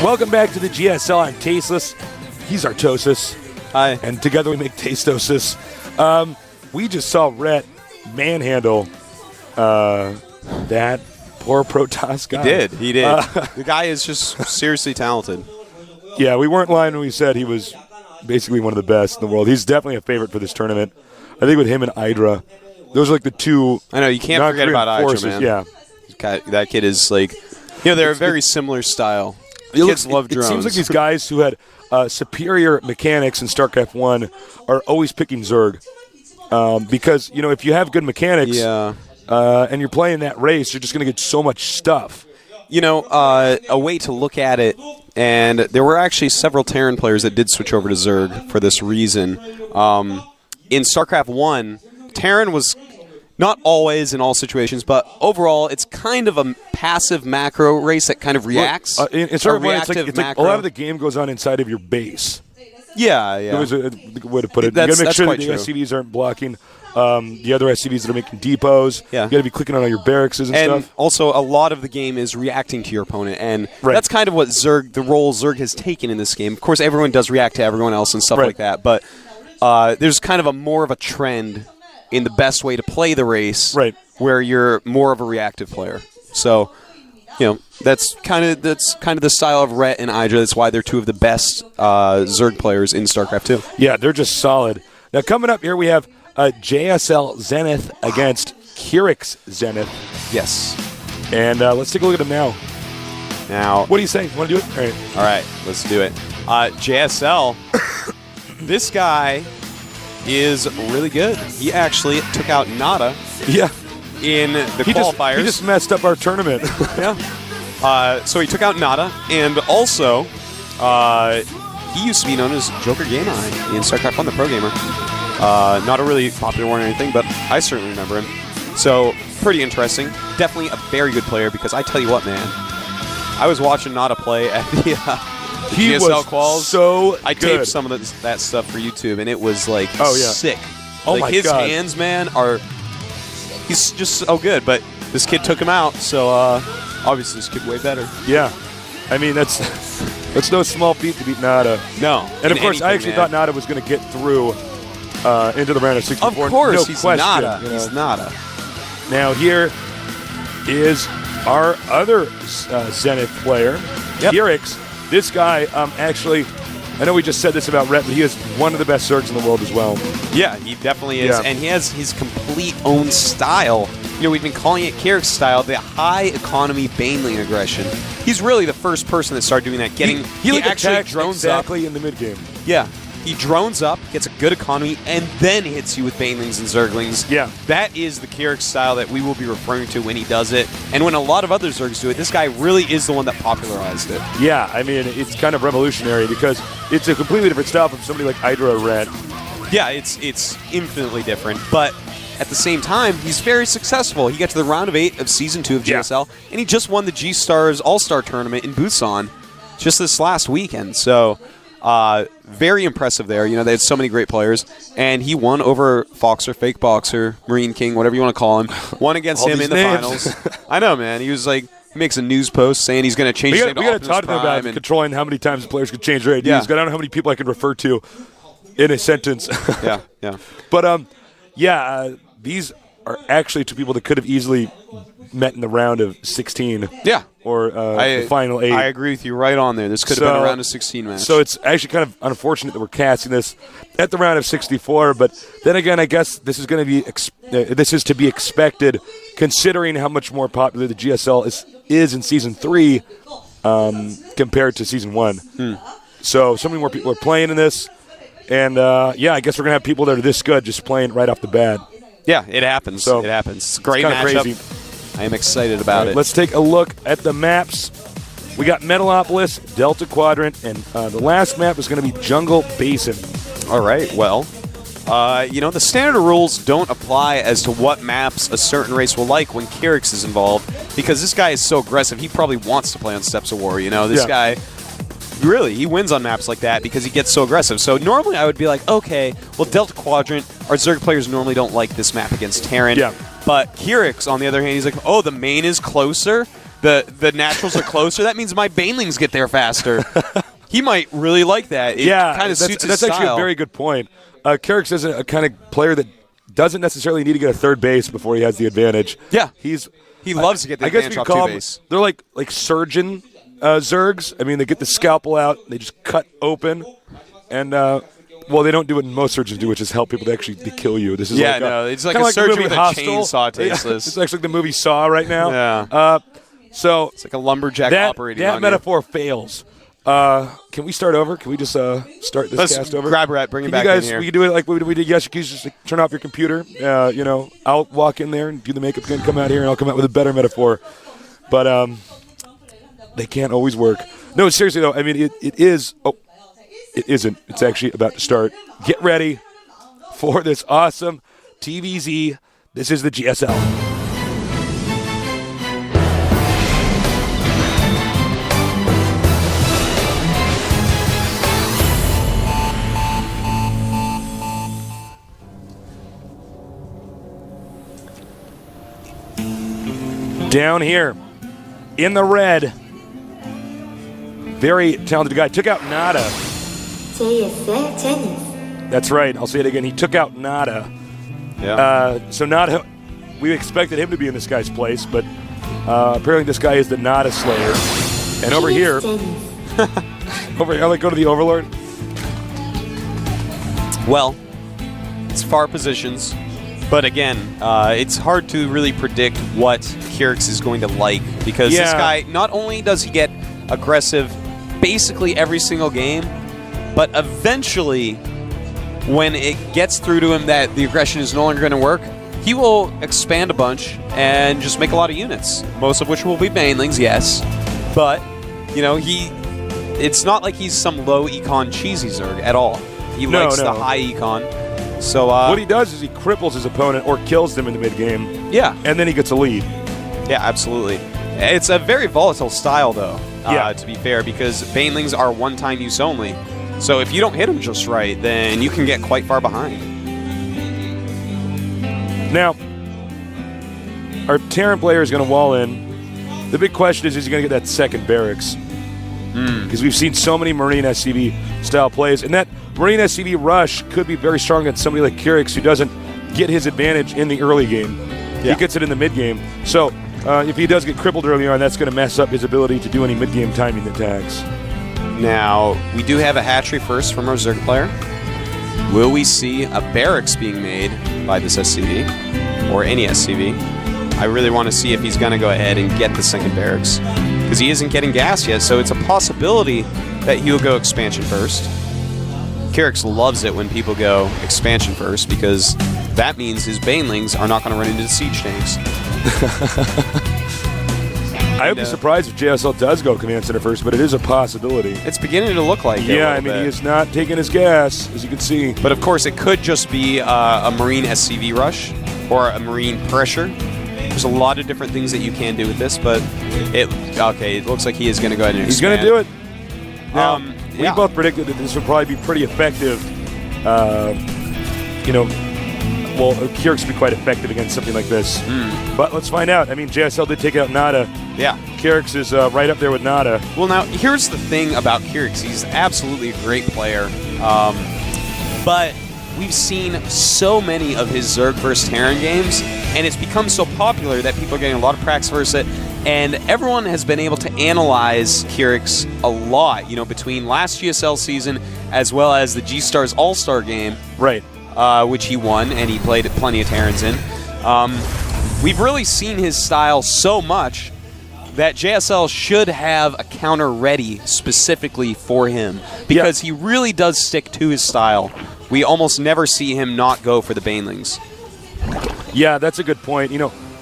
Welcome back to the GSL. I'm Tasteless. He's Artosis. Hi. And together we make Tastosis. We just saw Rhett manhandle that poor Protoss guy. He did. The guy is just seriously talented. Yeah, we weren't lying when we said he was basically one of the best in the world. He's definitely a favorite for this tournament. I think with him and Hydra, those are like the two. I know, you can't forget about Hydra, man. Yeah. That kid is like, they're a very similar style. Kids love drones. It seems like these guys who had superior mechanics in StarCraft 1 are always picking Zerg. Because, if you have good mechanics and you're playing that race, you're just going to get so much stuff. A way to look at it, and there were actually several Terran players that did switch over to Zerg for this reason. In StarCraft 1, Terran was not always in all situations, but overall, it's kind of a passive macro race that kind of reacts. In StarCraft 1, it's like a lot of the game goes on inside of your base. Yeah. It was a way to put it. You got to make sure that the SCVs aren't blocking the other SCVs that are making depots. Yeah. You got to be clicking on all your barracks and stuff. And also, a lot of the game is reacting to your opponent, and that's kind of what the role Zerg has taken in this game. Of course, everyone does react to everyone else and stuff like that, but there's kind of more of a trend in the best way to play the race, where you're more of a reactive player. So, that's kind of the style of Rhett and Hydra. That's why they're two of the best Zerg players in StarCraft 2. Yeah, they're just solid. Now, coming up here, we have JSL Zenith against Kyrix Zenith. Yes. And let's take a look at them now. Now, what do you say? You want to do it? All right, let's do it. JSL, this guy is really good. He actually took out Nada. Yeah. In the qualifiers. He just messed up our tournament. So he took out Nada, and also he used to be known as Joker Game Eye in StarCraft 1, the pro gamer. Not a really popular one or anything, but I certainly remember him. So pretty interesting. Definitely a very good player, because I tell you what, man, I was watching Nada play at the GSL quals. So I taped some of that stuff for YouTube, and it was like sick. Oh my his God. hands, man, he's just so good. But this kid took him out, so obviously this kid way better. Yeah, I mean that's no small feat to beat Nada. No, and of course I actually thought Nada was going to get through into the round of 64. Of course, no he's question, Nada. He's Nada. Now here is our other Zenith player, Kyrix. This guy, actually, I know we just said this about Rhett, but he is one of the best Zergs in the world as well. Yeah, he definitely is. Yeah. And he has his complete own style. We've been calling it Kyrix style, the high economy Baneling aggression. He's really the first person that started doing that. He like actually drones exactly up. In the mid game. Yeah. He drones up, gets a good economy, and then hits you with Banelings and Zerglings. Yeah. That is the Kyrix style that we will be referring to when he does it. And when a lot of other Zergs do it, this guy really is the one that popularized it. Yeah, I mean, it's kind of revolutionary because it's a completely different style from somebody like Hydra or Rhett. Yeah, it's infinitely different, but at the same time, he's very successful. He got to the round of 8 of Season 2 of GSL, and he just won the G-Stars All-Star Tournament in Busan just this last weekend. So, very impressive there. They had so many great players, and he won over Foxer, Fake Boxer, Marine King, whatever you want to call him. Won against him in the finals. I know, man. He was like, he makes a news post saying he's going to change his name to Optimus Prime. We got to talk to him about controlling how many times the players could change their IDs. I don't know how many people I can refer to in a sentence. Yeah. But, these are actually two people that could have easily met in the round of 16. Yeah. Or the final 8. I agree with you right on there. This could have been a round of 16 match. So it's actually kind of unfortunate that we're casting this at the round of 64. But then again, I guess this is going to be this is to be expected, considering how much more popular the GSL is in Season 3 compared to Season 1. So many more people are playing in this. And, I guess we're going to have people that are this good just playing right off the bat. Yeah, it happens. So it happens. It's a great matchup. Crazy. I am excited about it. Let's take a look at the maps. We got Metalopolis, Delta Quadrant, and the last map is going to be Jungle Basin. All right, well, the standard rules don't apply as to what maps a certain race will like when Kyrix is involved, because this guy is so aggressive, he probably wants to play on Steps of War. This guy... Really, he wins on maps like that because he gets so aggressive. So normally I would be like, okay, well, Delta Quadrant, our Zerg players normally don't like this map against Terran. Yeah. But Kyrix, on the other hand, he's like, oh, the main is closer? the naturals are closer. That means my banelings get there faster. He might really like that. It kind of suits his that's style. Actually a very good point. Kyrix is a kind of player that doesn't necessarily need to get a third base before he has the advantage. Yeah. He loves to get the advantage off two base. They're like surgeon Zergs. I mean, they get the scalpel out, they just cut open, and well, they don't do what most surgeons do, which is help people to actually kill you. This is it's like a surgeon with a chainsaw tasteless. It's actually like the movie Saw right now. Yeah. So it's like a lumberjack operating on that metaphor fails. Can we start over? Can we just start this cast over? Grab Rhett, bring him back in here. We can do it like we did yesterday. Just like, turn off your computer. I'll walk in there and do the makeup again, come out here, and I'll come out with a better metaphor. But they can't always work. No, seriously though. I mean, it is. Oh, it isn't. It's actually about to start. Get ready for this awesome TVZ. This is the GSL. Down here, in the red, very talented guy. Took out Nada. GSL tennis. That's right. I'll say it again. He took out Nada. Yeah. So Nada, we expected him to be in this guy's place, but apparently this guy is the Nada Slayer. And over here, I like go to the Overlord. Well, it's far positions. But again, it's hard to really predict what Kyrix is going to like because this guy, not only does he get aggressive basically every single game, but eventually when it gets through to him that the aggression is no longer going to work, he will expand a bunch and just make a lot of units, most of which will be banelings, yes. But, it's not like he's some low econ cheesy Zerg at all. He likes the high econ. So what he does is he cripples his opponent or kills them in the mid-game. Yeah. And then he gets a lead. Yeah, absolutely. It's a very volatile style, though, to be fair, because banelings are one-time use only. So if you don't hit them just right, then you can get quite far behind. Now, our Terran player is going to wall in. The big question is he going to get that second barracks? Because we've seen so many Marine SCV-style plays, and that Marine SCV rush could be very strong against somebody like Kyrix who doesn't get his advantage in the early game. He gets it in the mid-game. So if he does get crippled early on, that's going to mess up his ability to do any mid-game timing attacks. Now, we do have a hatchery first from our Zerg player. Will we see a barracks being made by this SCV, or any SCV? I really want to see if he's going to go ahead and get the second barracks, because he isn't getting gas yet, so it's a possibility that he'll go expansion first. Kyrix loves it when people go expansion first, because that means his banelings are not going to run into the siege tanks. I would be surprised if JSL does go command center first, but it is a possibility. It's beginning to look like it. Yeah, I mean, he is not taking his gas, as you can see. But of course, it could just be a Marine SCV rush or a Marine pressure. There's a lot of different things that you can do with this, but it looks like he is going to go ahead and He's going to do it. Now, we yeah. both predicted that this would probably be pretty effective. Well, Kyrix would be quite effective against something like this. But let's find out. I mean, JSL did take out Nada. Yeah. Kyrix is right up there with Nada. Well, now, here's the thing about Kyrix. He's absolutely a great player. But we've seen so many of his Zerg vs. Terran games, and it's become so popular that people are getting a lot of prax versus it, and everyone has been able to analyze Kyrix a lot, between last GSL season as well as the G-Stars All-Star game. Right. Which he won, and he played plenty of Terrans in. We've really seen his style so much that JSL should have a counter ready specifically for him, because he really does stick to his style. We almost never see him not go for the banelings. Yeah, that's a good point.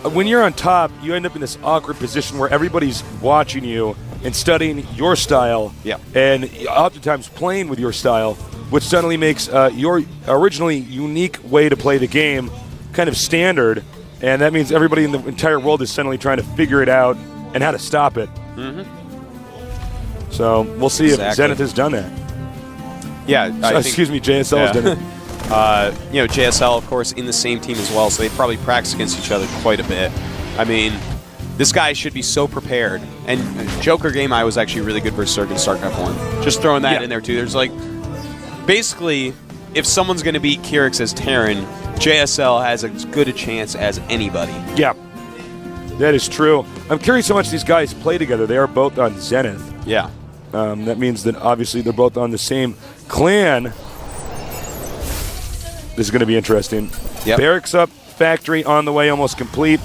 When you're on top, you end up in this awkward position where everybody's watching you and studying your style, and oftentimes playing with your style, which suddenly makes your originally unique way to play the game kind of standard, and that means everybody in the entire world is suddenly trying to figure it out and how to stop it. So we'll see if Zenith has done that. Yeah, JSL has done it. JSL, of course, in the same team as well, so they probably practice against each other quite a bit. I mean, This guy should be so prepared. And Joker game, I was actually really good versus Zerg in StarCraft 1. Just throwing that in there, too. There's like, basically, if someone's going to beat Kyrix as Terran, JSL has as good a chance as anybody. Yeah, that is true. I'm curious how much these guys play together. They are both on Zenith. Yeah. That means that obviously they're both on the same clan. This is going to be interesting. Yep. Barracks up, factory on the way, almost complete.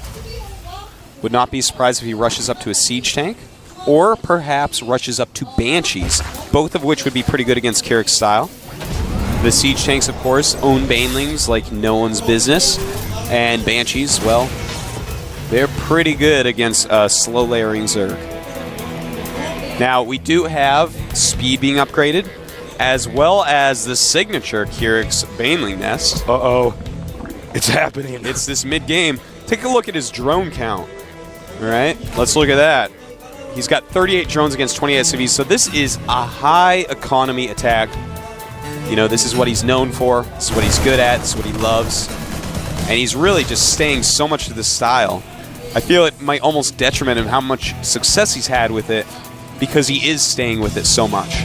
Would not be surprised if he rushes up to a siege tank, or perhaps rushes up to Banshees, both of which would be pretty good against Kyrix style. The siege tanks, of course, own banelings like no one's business, and Banshees, well, they're pretty good against slow layering Zerg. Now, we do have speed being upgraded, as well as the signature Kyrix Baneling Nest. Uh-oh. It's happening. It's this mid-game. Take a look at his drone count. All right, let's look at that. He's got 38 drones against 28 SCVs, so this is a high-economy attack. You know, this is what he's known for. This is what he's good at. This is what he loves. And he's really just staying so much to this style. I feel it might almost detriment him how much success he's had with it, because he is staying with it so much.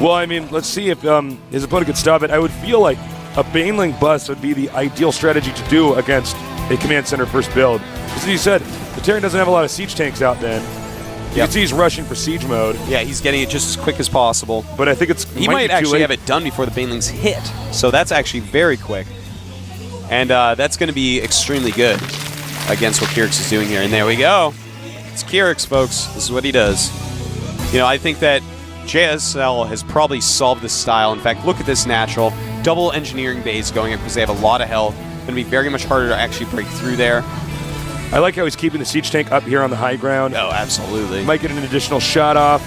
Well, I mean, let's see if his opponent could stop it. I would feel like a Baneling bust would be the ideal strategy to do against a command center first build. As you said, the Terran doesn't have a lot of siege tanks out then. You can see he's rushing for siege mode. Yeah, he's getting it just as quick as possible. But I think he might actually have it done before the Banelings hit. So that's actually very quick. And that's going to be extremely good against what Kyrix is doing here. And there we go. It's Kyrix, folks. This is what he does. You know, I think that JSL has probably solved this style. In fact, look at this natural. Double engineering base going up because they have a lot of health. Going to be very much harder to actually break through there. I like how he's keeping the siege tank up here on the high ground. Oh, absolutely. Might get an additional shot off.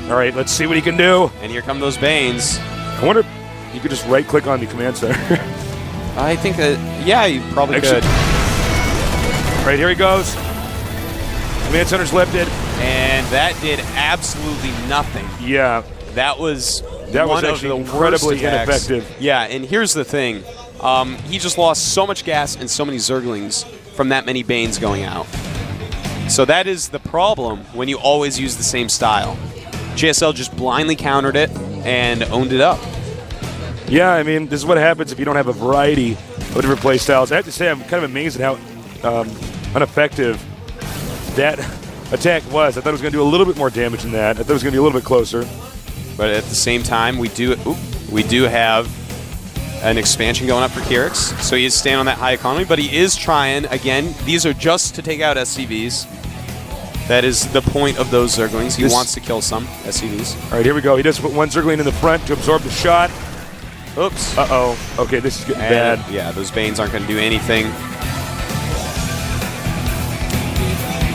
All right, let's see what he can do. And here come those Banes. I wonder if you could just right-click on the command center. I think that, yeah, you probably could. All right, here he goes. Command center's lifted. And that did absolutely nothing. Yeah. That was actually incredibly ineffective. Yeah, and here's the thing. He just lost so much gas and so many Zerglings from that many Banes going out. So that is the problem when you always use the same style. GSL just blindly countered it and owned it up. Yeah, I mean, this is what happens if you don't have a variety of different play styles. I have to say, I'm kind of amazed at how ineffective that attack was. I thought it was going to do a little bit more damage than that. I thought it was going to be a little bit closer. But at the same time, we do have an expansion going up for Kyrix, so he is staying on that high economy, but he is trying, again, these are just to take out SCVs. That is the point of those Zerglings. He wants to kill some SCVs. All right, here we go. He does put one Zergling in the front to absorb the shot. Oops. Uh-oh. Okay, this is getting bad. Yeah, those Banes aren't going to do anything.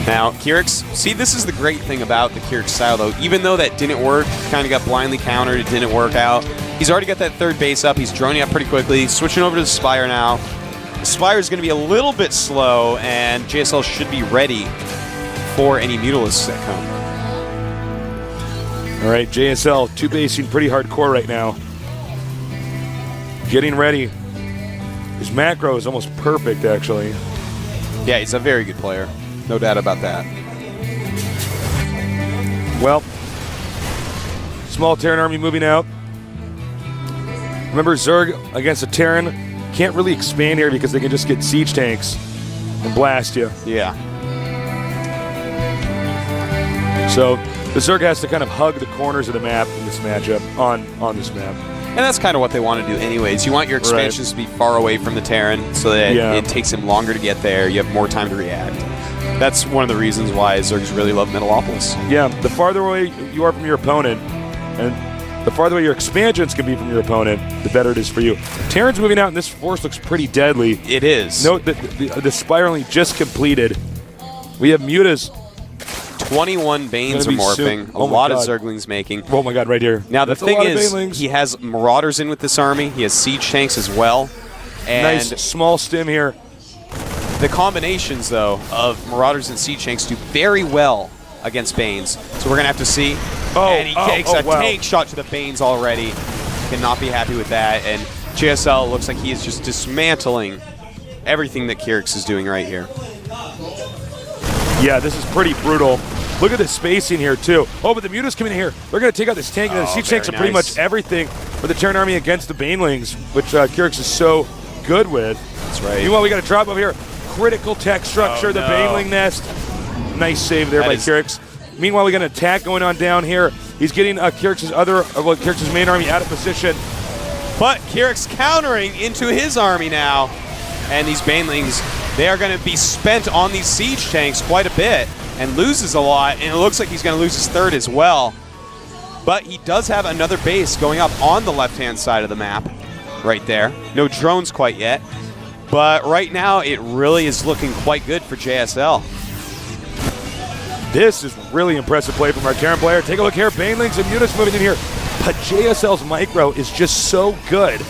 Now, Kyrix, see, this is the great thing about the Kyrix style, though. Even though that didn't work, kind of got blindly countered, it didn't work out. He's already got that third base up. He's droning up pretty quickly. Switching over to the Spire now. The Spire is going to be a little bit slow, and JSL should be ready for any Mutalisks that come. All right, JSL, two basing pretty hardcore right now. Getting ready. His macro is almost perfect, actually. Yeah, he's a very good player. No doubt about that. Well, small Terran army moving out. Remember, Zerg against a Terran can't really expand here because they can just get siege tanks and blast you. Yeah. So the Zerg has to kind of hug the corners of the map in this matchup, on this map. And that's kind of what they want to do anyways. You want your expansions to be far away from the Terran so that it takes him longer to get there. You have more time to react. That's one of the reasons why Zergs really love Metalopolis. Yeah, the farther away you are from your opponent, and the farther away your expansions can be from your opponent, the better it is for you. Terran's moving out, and this force looks pretty deadly. It is. Note that the spiraling just completed. We have Mutas. 21 Banes are morphing. A lot of Zerglings making. Oh my god, right here. Now the thing is, he has Marauders in with this army. He has Siege Tanks as well. And nice small stim here. The combinations, though, of Marauders and Siege Tanks do very well against Banes. So we're going to have to see. And he takes a tank shot to the Banes already. Cannot be happy with that. And GSL looks like he is just dismantling everything that Kyrix is doing right here. Yeah, this is pretty brutal. Look at the spacing here, too. Oh, but the Muta's coming in here. They're going to take out this tank, and the siege tanks are pretty much everything for the Terran army against the Banelings, which Kyrix is so good with. That's right. Meanwhile, we got a drop over here. Critical tech structure, the Baneling nest. Nice save there by Kyrix. Meanwhile, we got an attack going on down here. He's getting Kyrix's main army out of position. But Kyrix countering into his army now. And these Banelings, they are going to be spent on these siege tanks quite a bit and loses a lot. And it looks like he's going to lose his third as well. But he does have another base going up on the left-hand side of the map right there. No drones quite yet. But right now, it really is looking quite good for JSL. This is really impressive play from our Terran player. Take a look here. Banelings and Mutas moving in here. But JSL's micro is just so good.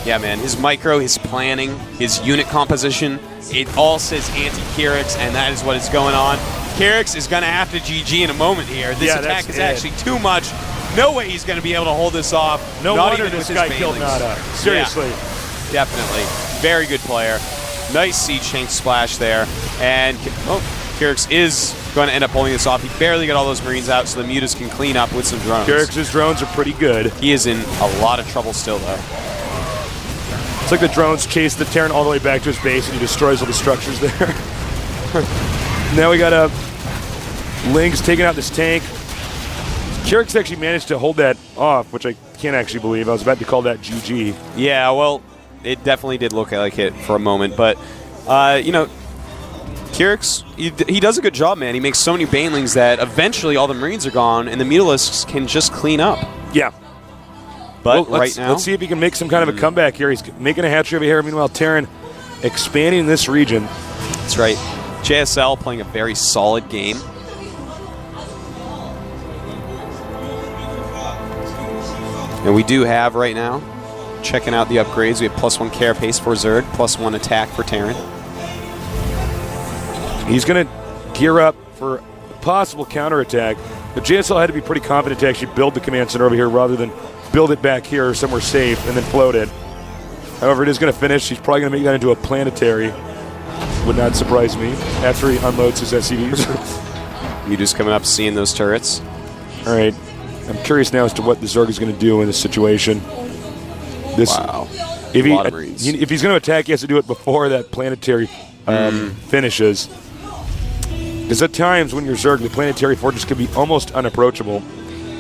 Yeah, man. His micro, his planning, his unit composition, it all says anti-Kyrix, and that is what is going on. Kyrix is going to have to GG in a moment here. This attack is actually too much. No way he's going to be able to hold this off. No wonder this guy killed Nada. Seriously. Yeah, definitely. Very good player. Nice siege tank splash there. And Kyrix is going to end up pulling this off. He barely got all those Marines out, so the Mutas can clean up with some drones. Kyrix's drones are pretty good. He is in a lot of trouble still, though. It's like the drones chase the Terran all the way back to his base, and he destroys all the structures there. Now we got Lings taking out this tank. Kyrix actually managed to hold that off, which I can't actually believe. I was about to call that GG. Yeah, well, it definitely did look like it for a moment, but, you know, Kyrix, he does a good job, man. He makes so many Banelings that eventually all the Marines are gone, and the Mutalisks can just clean up. Yeah. But well, right now, let's see if he can make some kind of a comeback here. He's making a hatchery over here. Meanwhile, Terran expanding this region. That's right. JSL playing a very solid game. And we do have right now, checking out the upgrades, we have +1 carapace for Zerg, +1 attack for Terran. He's going to gear up for a possible counterattack. But JSL had to be pretty confident to actually build the command center over here rather than build it back here somewhere safe and then float it. However, it is going to finish. He's probably going to make that into a planetary. Would not surprise me after he unloads his SCVs. You just coming up seeing those turrets. All right. I'm curious now as to what the Zerg is going to do in this situation. Wow. If he's going to attack, he has to do it before that planetary finishes. Because at times when you're Zerg, the planetary fortress can be almost unapproachable.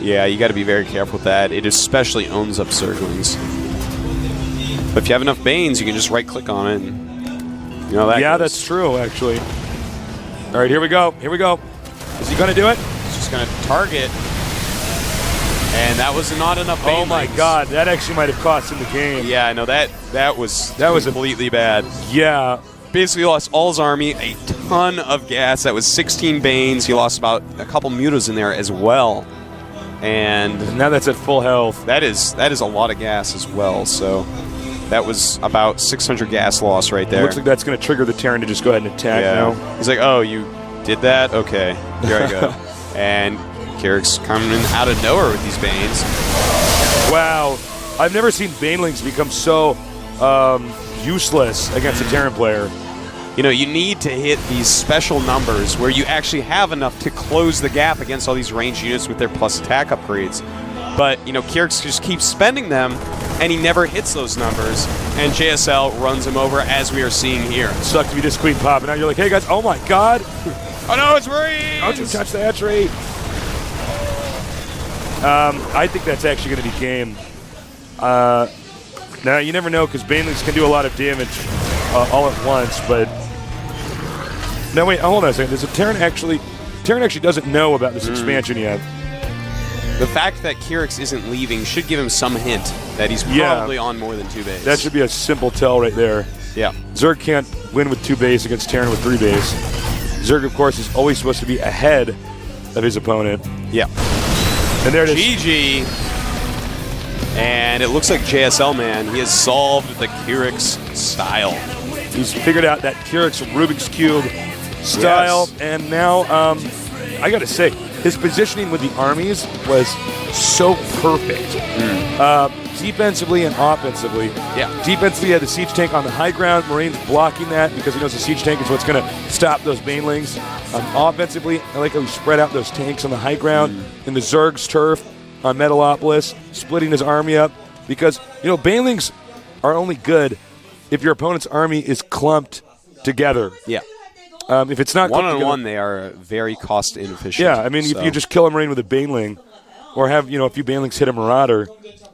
Yeah, you got to be very careful with that. It especially owns up Zerglings. But if you have enough Banes, you can just right-click on it. And, you know, that's true, actually. All right, here we go. Here we go. Is he going to do it? He's just going to target. And that was not enough Banelings. Oh, my God. That actually might have cost him the game. Yeah, I know. That was completely bad. Yeah. Basically lost all his army, a ton of gas. That was 16 Banes. He lost about a couple Mutas in there as well. And now that's at full health. That is a lot of gas as well. So that was about 600 gas loss right there. It looks like that's going to trigger the Terran to just go ahead and attack now. He's like, oh, you did that? Okay, here I go. And Kyrix coming in out of nowhere with these Banes. Wow. I've never seen Banelings become so useless against a Terran player. You know, you need to hit these special numbers where you actually have enough to close the gap against all these ranged units with their plus attack upgrades. But, you know, Kyrix just keeps spending them, and he never hits those numbers, and JSL runs him over, as we are seeing here. It sucks to be this queen pop, and now you're like, hey, guys, oh, my God. Oh, no, it's Marines! Don't you touch the hatchery. I think that's actually going to be game. Now, you never know, because Banelings can do a lot of damage all at once, but... No, wait, hold on a second. Does Terran actually doesn't know about this expansion yet. The fact that Kyrix isn't leaving should give him some hint that he's probably on more than 2 bases. That should be a simple tell right there. Yeah. Zerg can't win with 2 bases against Terran with 3 bases. Zerg, of course, is always supposed to be ahead of his opponent. Yeah. And there it is. GG. And it looks like JSL, man, he has solved the Kyrix style. He's figured out that Kyrix Rubik's Cube style, and now, I gotta say, his positioning with the armies was so perfect. defensively and offensively. Yeah. Defensively, he had the siege tank on the high ground. Marines blocking that because he knows the siege tank is what's going to stop those banelings. Offensively, I like how he spread out those tanks on the high ground in the Zerg's turf on Metalopolis, splitting his army up because, banelings are only good if your opponent's army is clumped together. Yeah. If it's not one-on-one, they are very cost inefficient. Yeah, I mean, if you just kill a Marine with a baneling or have, a few banelings hit a Marauder,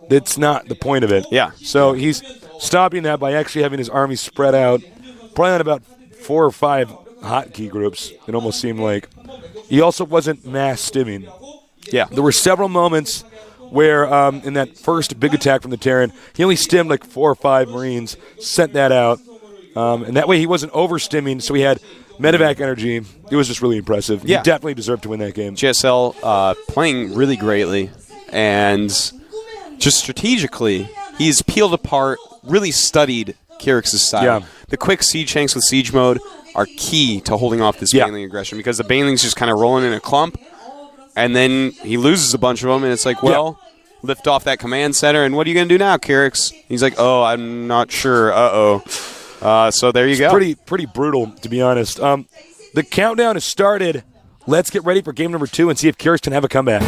that's not the point of it. Yeah. So he's stopping that by actually having his army spread out, probably on about 4 or 5 hotkey groups, it almost seemed like. He also wasn't mass stimming. Yeah. There were several moments where in that first big attack from the Terran, he only stimmed like 4 or 5 Marines, sent that out. And that way he wasn't over-stimming, so he had medevac energy. It was just really impressive. Yeah. He definitely deserved to win that game. GSL playing really greatly, and just strategically, he's peeled apart, really studied Kyrix's style. Yeah. The quick siege tanks with siege mode are key to holding off this baneling aggression because the baneling's just kind of rolling in a clump, and then he loses a bunch of them, and it's like, well, lift off that command center, and what are you going to do now, Kyrix? He's like, oh, I'm not sure. So there you go. Pretty brutal, to be honest. The countdown has started. Let's get ready for game number 2 and see if Kyrix can have a comeback.